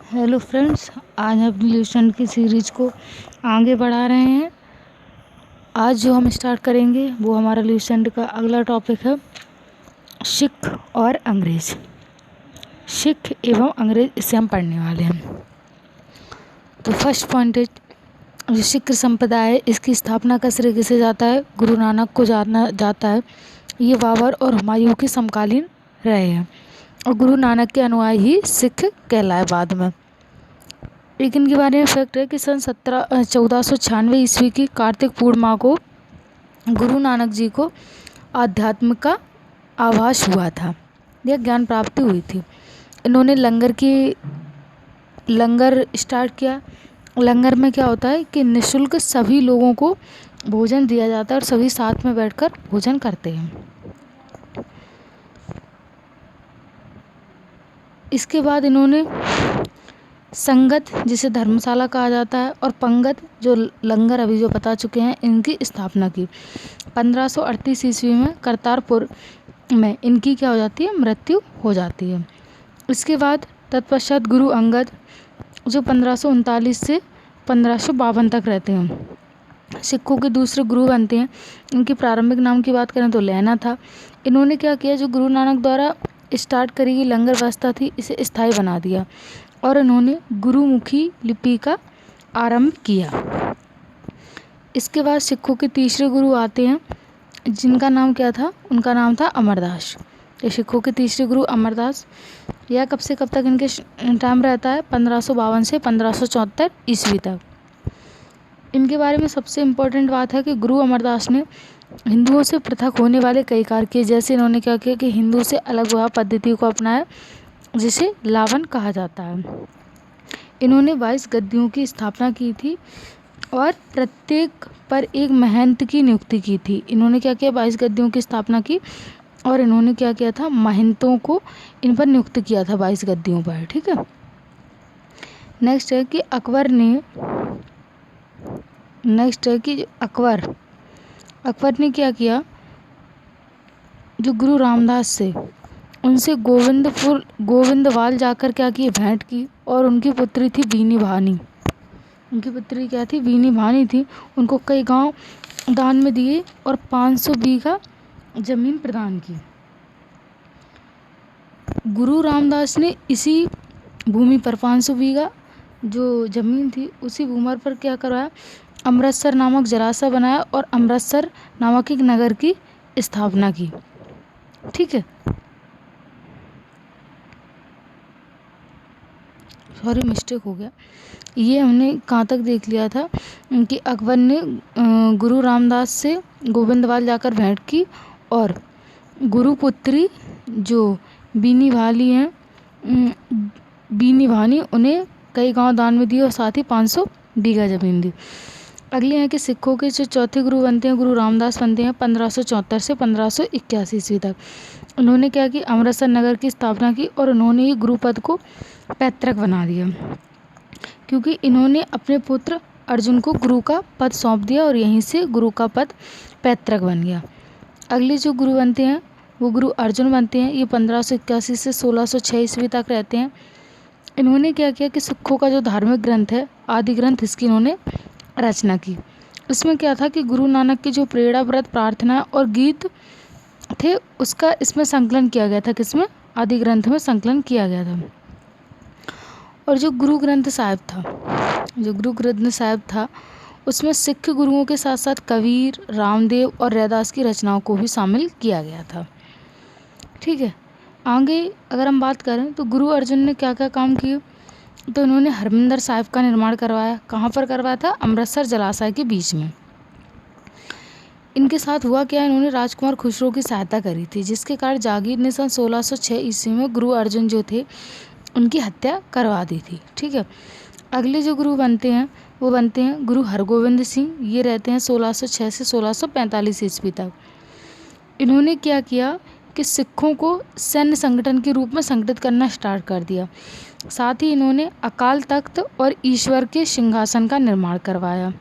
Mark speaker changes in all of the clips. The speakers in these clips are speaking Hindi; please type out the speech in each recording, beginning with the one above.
Speaker 1: हेलो फ्रेंड्स, आज हम रिलेशन की सीरीज को आगे बढ़ा रहे हैं। आज जो हम स्टार्ट करेंगे वो हमारा रिलेशन का अगला टॉपिक है सिख और अंग्रेज़। सिख एवं अंग्रेज़ इसे हम पढ़ने वाले हैं। तो फर्स्ट पॉइंट है, जो सिख संप्रदाय है इसकी स्थापना का श्रेय किसे जाता है? गुरु नानक को जाना जाता है। ये बाबर और हुमायूं के समकालीन रहे हैं और गुरु नानक के अनुयायी ही सिख कहलाए बाद में। एक इनके बारे में फैक्ट है कि सन 1496 ईस्वी की कार्तिक पूर्णिमा को गुरु नानक जी को आध्यात्म का आभास हुआ था या ज्ञान प्राप्ति हुई थी। इन्होंने लंगर स्टार्ट किया। लंगर में क्या होता है कि निःशुल्क सभी लोगों को भोजन दिया जाता है और सभी साथ में बैठकर भोजन करते हैं। इसके बाद इन्होंने संगत, जिसे धर्मशाला कहा जाता है, और पंगत, जो लंगर अभी जो बता चुके हैं, इनकी स्थापना की। 1538 ईस्वी में करतारपुर में इनकी क्या हो जाती है? मृत्यु हो जाती है। इसके बाद तत्पश्चात गुरु अंगद, जो 1539 से 1552 तक रहते हैं, सिखों के दूसरे गुरु बनते हैं। इनकी प्रारंभिक नाम की बात करें तो लैना था। इन्होंने क्या किया, जो गुरु नानक द्वारा स्टार्ट करी गई लंगर व्यवस्था थी इसे स्थायी बना दिया और इन्होंने गुरुमुखी लिपि का आरंभ किया। इसके बाद सिखों के तीसरे गुरु आते हैं, जिनका नाम क्या था? उनका नाम था अमरदास। तो सिखों के तीसरे गुरु अमरदास, यह कब से कब तक इनके टाइम रहता है? 1552 से 1574 ईस्वी तक। इनके बारे में सबसे इम्पोर्टेंट बात है कि गुरु अमरदास ने हिंदुओं से पृथक होने वाले कई कार्य किए। जैसे इन्होंने क्या किया कि हिंदू से अलग विवाह पद्धति को अपनाया, जिसे लावन कहा जाता है। इन्होंने 22 गद्दियों की स्थापना की थी और प्रत्येक पर एक महंत की नियुक्ति की थी। इन्होंने क्या किया? 22 गद्दियों की स्थापना की और इन्होंने क्या किया था? महंतों को इन पर नियुक्त किया था 22 गद्दियों पर। ठीक है। नेक्स्ट है कि अकबर ने क्या किया? जो गुरु रामदास से उनसे गोविंदवाल जाकर क्या की? भेंट की। और उनकी पुत्री थी बीनी भानी। उनकी पुत्री क्या थी? बीनी भानी थी। उनको कई गांव दान में दिए और 500 बीघा जमीन प्रदान की। गुरु रामदास ने इसी भूमि पर 500 बीघा जो जमीन थी उसी भूमि पर क्या करवाया? अमृतसर नामक जलाशय बनाया और अमृतसर नामक एक नगर की स्थापना की। ठीक है। सॉरी, मिस्टेक हो गया। ये हमने कहाँ तक देख लिया था कि अकबर ने गुरु रामदास से गोविंदवाल जाकर भेंट की और गुरुपुत्री जो बीनी भानी उन्हें कई गांव दान में दिए और साथ ही 500 बीघा जमीन दी। अगले हैं कि सिखों के जो चौथे गुरु बनते हैं, गुरु रामदास बनते हैं 1574 से 1581 ईस्वी तक। उन्होंने क्या की? अमृतसर नगर की स्थापना की और उन्होंने ही गुरु पद को पैतृक बना दिया, क्योंकि इन्होंने अपने पुत्र अर्जुन को गुरु का पद सौंप दिया और यहीं से गुरु का पद पैतृक बन गया। अगले जो गुरु बनते हैं वो गुरु अर्जुन बनते हैं। ये 1581 से 1606 ईस्वी तक रहते हैं। इन्होंने क्या किया कि सिखों का जो धार्मिक ग्रंथ है, आदि ग्रंथ, इसकी इन्होंने रचना की। इसमें क्या था कि गुरु नानक की जो प्रेरणा, व्रत, प्रार्थना और गीत थे उसका इसमें संकलन किया गया था। किसमें? आदि ग्रंथ में संकलन किया गया था। और जो गुरु ग्रंथ साहिब था उसमें सिख गुरुओं के साथ साथ कबीर, रामदेव और रैदास की रचनाओं को भी शामिल किया गया था। ठीक है। आगे अगर हम बात करें तो गुरु अर्जुन ने क्या क्या काम किए, तो इन्होंने हरमिंदर साहिब का निर्माण करवाया। कहाँ पर करवाया था? अमृतसर जलाशय के बीच में। इनके साथ हुआ क्या? इन्होंने राजकुमार खुसरो की सहायता करी थी, जिसके कारण जागीर ने सन 1606 ईस्वी में गुरु अर्जुन जो थे उनकी हत्या करवा दी थी। ठीक है। अगले जो गुरु बनते हैं वो बनते हैं गुरु हरगोविंद सिंह। ये रहते हैं 1606 से 1645 ईस्वी तक। इन्होंने क्या किया कि सिखों को सैन्य संगठन के रूप में संगठित करना स्टार्ट कर दिया। साथ ही इन्होंने अकाल तख्त और ईश्वर के सिंहासन का निर्माण करवाया।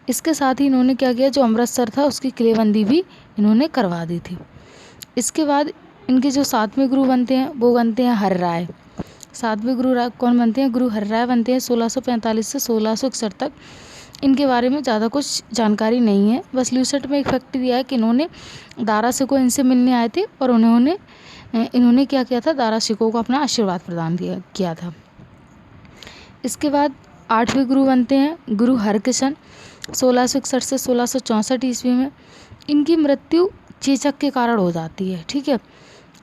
Speaker 1: इसके साथ ही इन्होंने क्या किया? जो अमृतसर था उसकी किलेबंदी भी इन्होंने करवा दी थी। इसके बाद इनके जो 7वें गुरु बनते हैं वो बनते हैं हर राय। 7वें गुरु कौन बनते हैं? गुरु हरिराय बनते हैं 1645 से 1661 तक। इनके बारे में ज़्यादा कुछ जानकारी नहीं है, बस ल्यूसेंट में एक फैक्ट दिया है कि इन्होंने दारा सिकों इनसे मिलने आए थे और इन्होंने क्या किया था? दारा सिकों को अपना आशीर्वाद प्रदान किया था। इसके बाद 8वें गुरु बनते हैं गुरु हरकिशन 1661 से 1664 ईस्वी में। इनकी मृत्यु चेचक के कारण हो जाती है, ठीक है।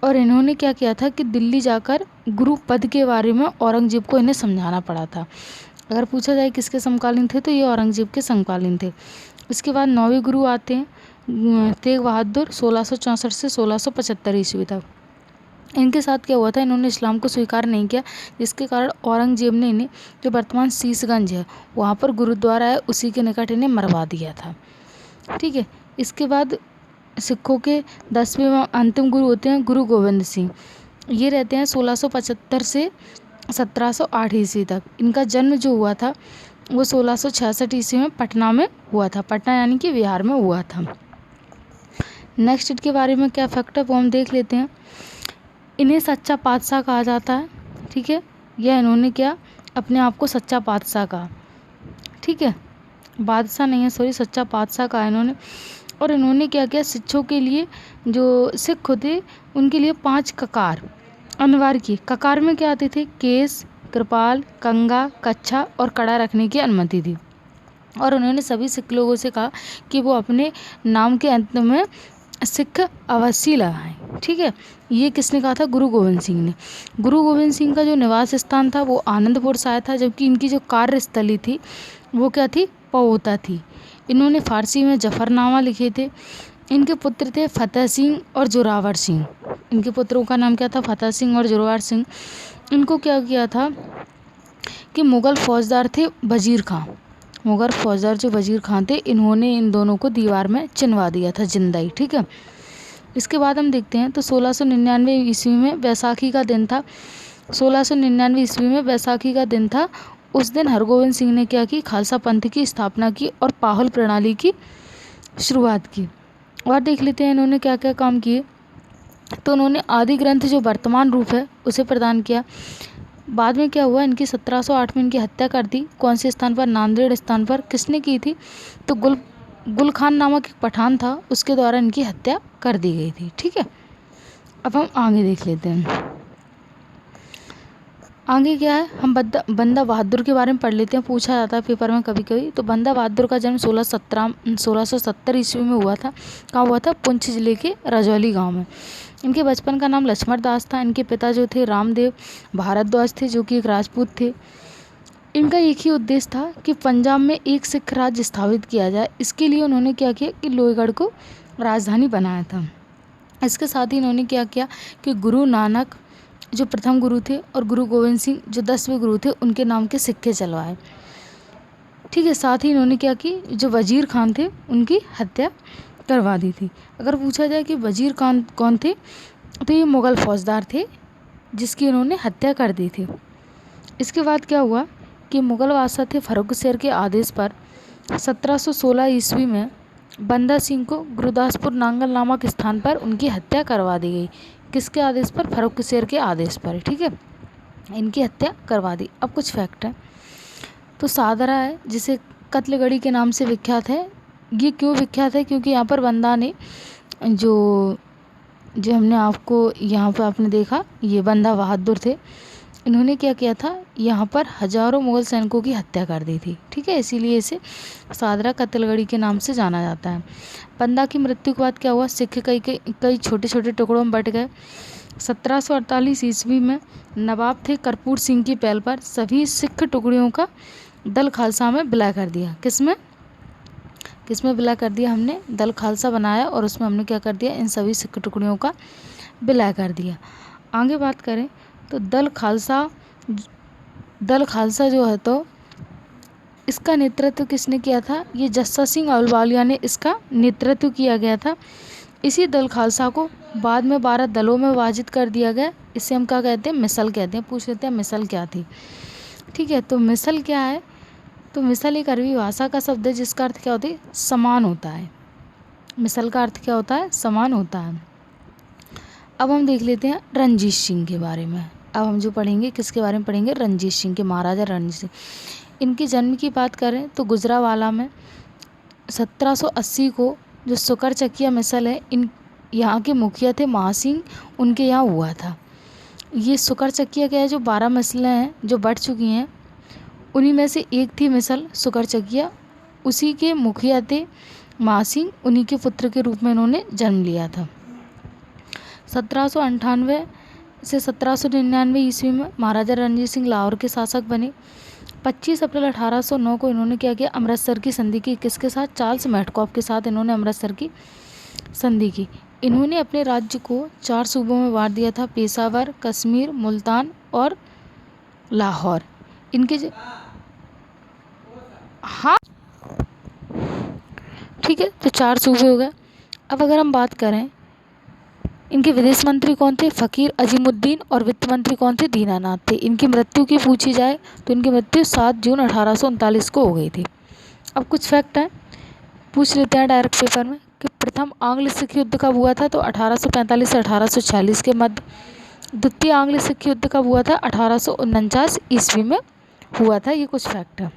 Speaker 1: और इन्होंने क्या किया था कि दिल्ली जाकर गुरु पद के बारे में औरंगजेब को इन्हें समझाना पड़ा था। अगर पूछा जाए किसके समकालीन थे तो ये औरंगजेब के समकालीन थे। इसके बाद 9वें गुरु आते हैं तेग बहादुर 1664 से 1675 ईस्वी तक। इनके साथ क्या हुआ था? इन्होंने इस्लाम को स्वीकार नहीं किया, जिसके कारण औरंगजेब ने इन्हें जो वर्तमान शीशगंज है वहाँ पर गुरुद्वारा है उसी के निकट इन्हें मरवा दिया था, ठीक है। इसके बाद सिखों के 10वें व अंतिम गुरु होते हैं गुरु गोविंद सिंह। ये रहते हैं 1675 से 1708 ईस्वी तक। इनका जन्म जो हुआ था वो 1666 ईस्वी में पटना में हुआ था। पटना यानी कि बिहार में हुआ था। नेक्स्ट इनके बारे में क्या फैक्ट है वो हम देख लेते हैं। इन्हें सच्चा बादशाह कहा जाता है, ठीक है। यह इन्होंने क्या अपने आप को सच्चा बादशाह कहा, ठीक है। बादशाह नहीं है, सॉरी, सच्चा बादशाह कहा इन्होंने। और इन्होंने क्या किया? शिक्षों के लिए जो सिख होते उनके लिए 5 ककार अनिवार्य किए। ककार में क्या आते थे? केस, कृपाल, कंगा, कच्छा और कड़ा रखने की अनुमति दी। और उन्होंने सभी सिख लोगों से कहा कि वो अपने नाम के अंत में सिख अवश्य लगाएं, ठीक है। ये किसने कहा था? गुरु गोविंद सिंह ने। गुरु गोविंद सिंह का जो निवास स्थान था वो आनंदपुर साहिब था, जबकि इनकी जो कार्यस्थली थी वो क्या थी? पओता थी। इन्होंने फारसी में जफरनामा लिखे थे। इनके पुत्र थे फतेह सिंह और जोरावर सिंह। इनके पुत्रों का नाम क्या था? फतेह सिंह और जोरावर सिंह। इनको क्या किया था कि मुग़ल फौजदार थे वजीर खां। मुग़ल फौजदार जो वजीर खां थे, इन्होंने इन दोनों को दीवार में चिनवा दिया था जिंदा ही, ठीक है। इसके बाद हम देखते हैं तो 1699 ईस्वी में बैसाखी का दिन था। 1699 ईस्वी में बैसाखी का दिन था। उस दिन हरगोविंद सिंह ने क्या की? खालसा पंथ की स्थापना की और पाहुल प्रणाली की शुरुआत की। और देख लेते हैं इन्होंने क्या क्या काम किए। तो उन्होंने आदि ग्रंथ जो वर्तमान रूप है उसे प्रदान किया। बाद में क्या हुआ? इनकी 1708 में इनकी हत्या कर दी। कौन से स्थान पर? नांदेड़ स्थान पर। किसने की थी? तो गुल खान नामक एक पठान था, उसके द्वारा इनकी हत्या कर दी गई थी, ठीक है। अब हम आगे देख लेते हैं। आगे क्या है? हम बंदा बहादुर के बारे में पढ़ लेते हैं, पूछा जाता है पेपर में कभी कभी। तो बंदा बहादुर का जन्म 1670 ईस्वी में हुआ था। कहाँ हुआ था? पुंछ जिले के रजौली गांव में। इनके बचपन का नाम लक्ष्मण दास था। इनके पिता जो थे रामदेव भारद्वाज थे, जो कि एक राजपूत थे। इनका एक ही उद्देश्य था कि पंजाब में एक सिख राज्य स्थापित किया जाए। इसके लिए उन्होंने क्या किया कि लोहगढ़ को राजधानी बनाया था। इसके साथ ही इन्होंने क्या किया कि गुरु नानक जो प्रथम गुरु थे और गुरु गोविंद सिंह जो 10वें गुरु थे उनके नाम के सिक्के चलवाए, ठीक है। साथ ही इन्होंने क्या की? जो वजीर खान थे उनकी हत्या करवा दी थी। अगर पूछा जाए कि वजीर खान कौन थे, तो ये मुग़ल फौजदार थे जिसकी इन्होंने हत्या कर दी थी। इसके बाद क्या हुआ कि मुग़ल बादशाह थे फर्रुखशेर के आदेश पर 1716 ईस्वी में बंदा सिंह को गुरदासपुर नांगल नामक स्थान पर उनकी हत्या करवा दी गई। किसके आदेश पर? फर्रुखशेर के आदेश पर, ठीक है। इनकी हत्या करवा दी। अब कुछ फैक्ट है। तो सादरा है जिसे कत्लगढ़ी के नाम से विख्यात है। ये क्यों विख्यात है? क्योंकि यहाँ पर बंदा ने जो हमने आपको यहाँ पर आपने देखा, ये बंदा बहादुर थे। इन्होंने क्या किया था? यहाँ पर हजारों मुग़ल सैनिकों की हत्या कर दी थी, ठीक है। इसीलिए इसे सादरा कत्लगढ़ी के नाम से जाना जाता है। बंदा की मृत्यु के बाद क्या हुआ? सिख कई छोटे छोटे टुकड़ों में बट गए। 1748 ईस्वी में नवाब थे कर्पूर सिंह की पहल पर सभी सिख टुकड़ियों का दल खालसा में विलय कर दिया। किसमें विलय कर दिया? हमने दल खालसा बनाया और उसमें हमने क्या कर दिया? इन सभी सिख टुकड़ियों का विलय कर दिया। आगे बात करें तो दल खालसा जो है तो इसका नेतृत्व किसने किया था? ये जस्सा सिंह अहलुवालिया ने इसका नेतृत्व किया गया था। इसी दल खालसा को बाद में 12 दलों में विभाजित कर दिया गया। इसे हम क्या कहते हैं? मिसल कहते हैं। पूछ लेते हैं मिसल क्या थी, ठीक है। तो मिसल क्या है? तो मिसल एक अरबी भाषा का शब्द है जिसका अर्थ क्या होता है? समान होता है। मिसल का अर्थ क्या होता है? समान होता है। अब हम देख लेते हैं रणजीत सिंह के बारे में। अब हम जो पढ़ेंगे किसके बारे में पढ़ेंगे, रणजीत सिंह के, महाराजा रणजीत सिंह। इनके जन्म की बात करें तो गुजरावाला में 1780 को जो सुकरचकिया मिसल है, इन यहाँ के मुखिया थे महासिंह, उनके यहाँ हुआ था। ये सुकरचकिया क्या है, जो 12 मिसलें हैं जो बढ़ चुकी हैं, उन्हीं में से एक थी मिसल सुकरचकिया, उसी के मुखिया थे महासिंह, उन्हीं के पुत्र के रूप में इन्होंने जन्म लिया था। 1798 से 1799 ईस्वी में महाराजा रणजीत सिंह लाहौर के शासक बने। 25 अप्रैल 1809 को इन्होंने क्या किया, अमृतसर की संधि की। किसके साथ, चार्ल्स मेडकॉफ के साथ इन्होंने अमृतसर की संधि की। इन्होंने अपने राज्य को 4 सूबों में बांट दिया था, पेशावर, कश्मीर, मुल्तान और लाहौर। इनके हाँ ठीक है, तो 4 सूबे हो गए। अब अगर हम बात करें, इनके विदेश मंत्री कौन थे, फ़कीर अजीमुद्दीन, और वित्त मंत्री कौन थे, दीनानाथ थे। इनकी मृत्यु की पूछी जाए तो इनकी मृत्यु 7 जून 1839 को हो गई थी। अब कुछ फैक्ट हैं, पूछ लेते हैं डायरेक्ट पेपर में कि प्रथम आंग्ल सिख युद्ध कब हुआ था, तो 1845 से 1846 के मध्य। द्वितीय आंग्ल सिख युद्ध कब हुआ था, 1849 ईस्वी में हुआ था। ये कुछ फैक्ट है।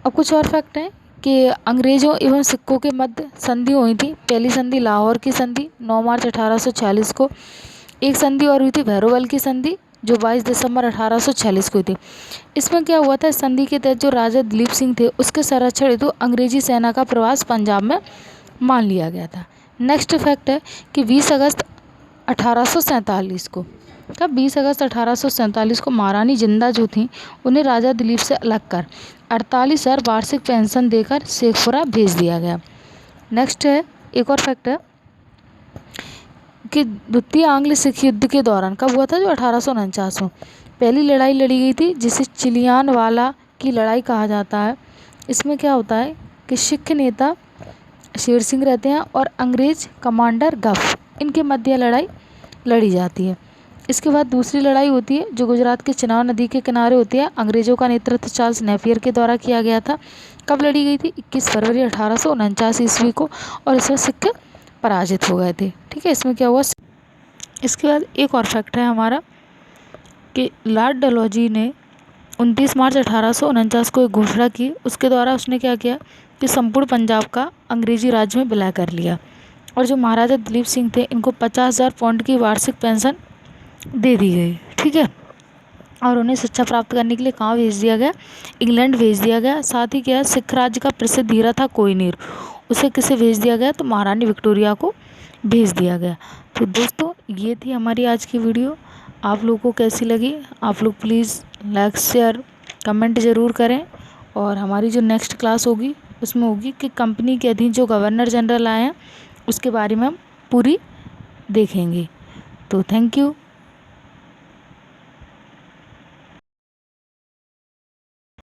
Speaker 1: अब कुछ और फैक्ट हैं कि अंग्रेज़ों एवं सिक्कों के मध्य संधि हुई थी। पहली संधि लाहौर की संधि 9 मार्च 1846 को। एक संधि और हुई थी भैरोवल की संधि, जो 22 दिसंबर 1846 को हुई थी। इसमें क्या हुआ था, इस संधि के तहत जो राजा दिलीप सिंह थे, उसके संरक्षण हेतु अंग्रेजी सेना का प्रवास पंजाब में मान लिया गया था। नेक्स्ट फैक्ट है कि 20 अगस्त 1847 को, कब, 20 अगस्त 1847 को महारानी जिंदा जो थी, उन्हें राजा दिलीप से अलग कर 48,000 वार्षिक पेंशन देकर शेखपुरा भेज दिया गया। नेक्स्ट है, एक और फैक्ट है कि द्वितीय आंग्ल सिख युद्ध के दौरान कब हुआ था, जो 1849 में पहली लड़ाई लड़ी गई थी, जिसे चिलियानवाला की लड़ाई कहा जाता है। इसमें क्या होता है कि सिख नेता शेर सिंह रहते हैं और अंग्रेज कमांडर गफ, इनके मध्य लड़ाई लड़ी जाती है। इसके बाद दूसरी लड़ाई होती है, जो गुजरात के चिनाब नदी के किनारे होती है। अंग्रेज़ों का नेतृत्व चार्ल्स नेपियर के द्वारा किया गया था। कब लड़ी गई थी, 21 फरवरी 1849 ईस्वी को, और इसमें सिख पराजित हो गए थे। ठीक है, इसमें क्या हुआ। इसके बाद एक और फैक्ट है हमारा कि लॉर्ड डलहौजी ने 29 मार्च 1849 को एक घोषणा की। उसके द्वारा उसने क्या किया कि संपूर्ण पंजाब का अंग्रेजी राज्य में विलय कर लिया, और जो महाराजा दिलीप सिंह थे, इनको 50,000 पाउंड की वार्षिक पेंशन दे दी गई। ठीक है, और उन्हें शिक्षा प्राप्त करने के लिए कहाँ भेज दिया गया, इंग्लैंड भेज दिया गया। साथ ही क्या, सिख राज्य का प्रसिद्ध हीरा था कोहिनूर, उसे किसे भेज दिया गया, तो महारानी विक्टोरिया को भेज दिया गया। तो दोस्तों, ये थी हमारी आज की वीडियो। आप लोगों को कैसी लगी, आप लोग प्लीज़ लाइक शेयर कमेंट ज़रूर करें। और हमारी जो नेक्स्ट क्लास होगी उसमें होगी कि कंपनी के अधीन जो गवर्नर जनरल आए हैं, उसके बारे में हम पूरी देखेंगे। तो थैंक यू।